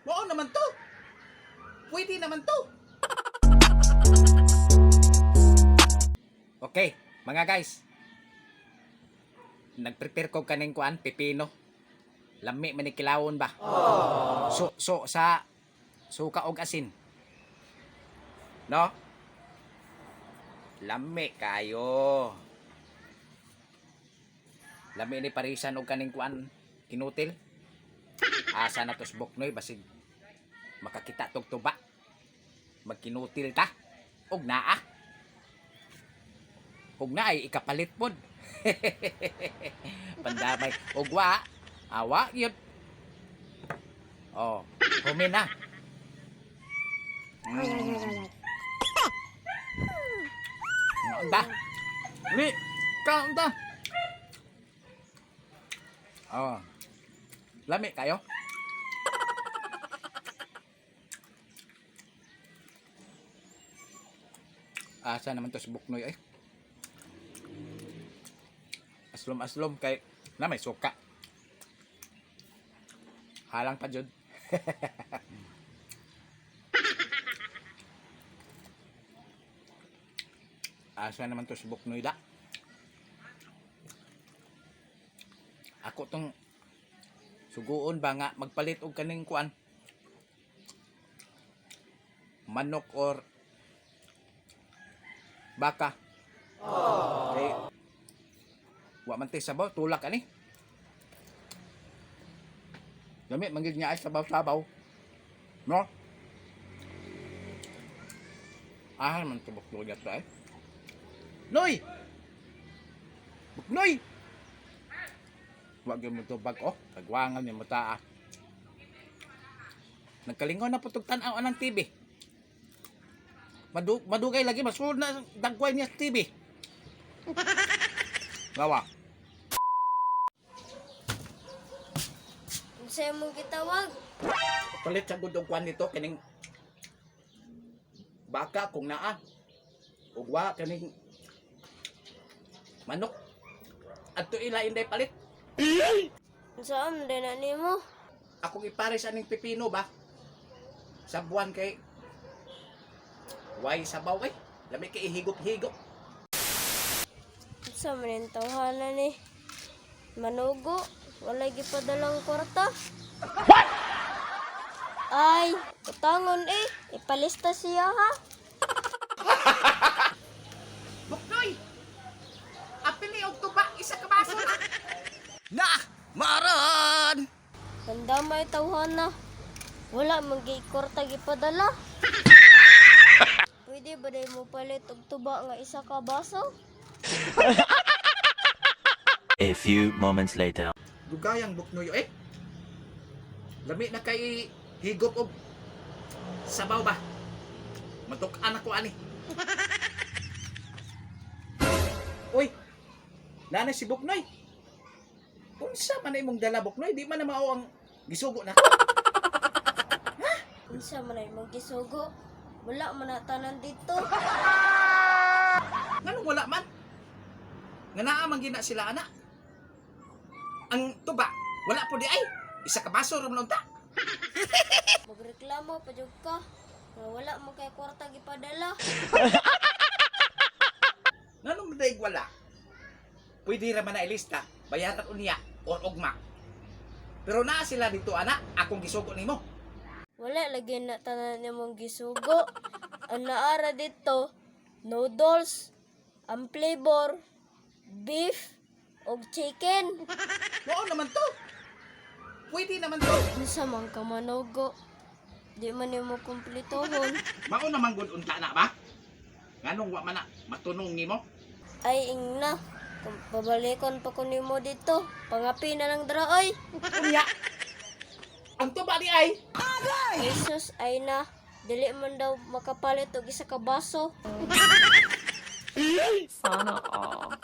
Oo naman to. Pwede naman to. Okay, mga guys. Nagprepare ko kaning kuan, pipino. Lami manikilawon ba? So sa suka og asin. No? Lami kayo. Lami ni parisan og kaning kuan, kinutil. Asa na tos buknoy basig makakita tog tuba. Magkinutil ta og naa. Og na ay ikapalit pod. Pandamay og wa awa yun. Oh, humin na. Anda. Ni, kaunta. Oh. Lami kayo? Asa naman to si Buknoy ay? Aslom-aslom kay na may suka. Halang pa jud. Asa naman to si Buknoy da? Ako tong suguon ba nga magpalit og kaning kuan? Manok or baka. Okay. Wa man tay sabaw, tulak ani. Gamit manggid niya ay sabaw-sabaw. No? Ah, man tubok lugat ba eh. Noy! Buknoy! Wa gyud mo tubag oh, kagwangan ni mata. Nagkalingaw na putog tan-aw anang TV. Madugay lagi masulod na dagway niya TV. Gawa. Unsay mong gitawag? Palit sa gudog kwan nito kining baka kung naa. Ug wa kining manok. Adto ila inday palit. Saan din na nimo? Akong ipares aning pipino ba? Sa buwan kay way sabaw eh. Lami kay ihigop-higop. Sa manin tawhanan ni Manugo, walay gipadalang kwarta. What? Ay, utangon eh. Ipalista siya ha. Buknoy! Apili og tuba isa ka baso na. Na! Maran! Pandamay tawhana. Wala magi kwarta gipadala. Pwede ba day mo palit og tuba nga isa ka baso? A few moments later. Dugayang Buknoy eh. Lami na kay higop og sabaw ba? Matuk-an ako ani. Uy! Nanay si Buknoy. Unsa man imong dala Buknoy? Di man na mao ang gisugo na. Unsa man ay magisugo? Wala man na tanan dito. Nganong wala man? Nga naa man gina sila ana. Ang tuba, wala po di ay. Isa ka baso ram unta. Magreklamo pa jud ka. Nga wala mo kay kwarta gipadala. Nganong daig wala? Pwede ra man na ilista, bayaran unya or ugma. Pero naa sila dito ana, akong gisugo nimo. Wala lagi na tanan nimong gisugo. Ang naara dito, noodles, ang flavor, beef, og chicken. Oo naman to. Pwede naman to. Unsa man ka Manugo? Di man nimo kumpletohon. Mao naman gud unta na ba? Nganong wa man na matunong nimo? Ay ingna, kung pabalikon pa ko nimo dito, pangapi na lang dra oy. Unya. Ang tuba di ay. Jesus ay na, dili man daw makapalit og isa ka baso. Sana all.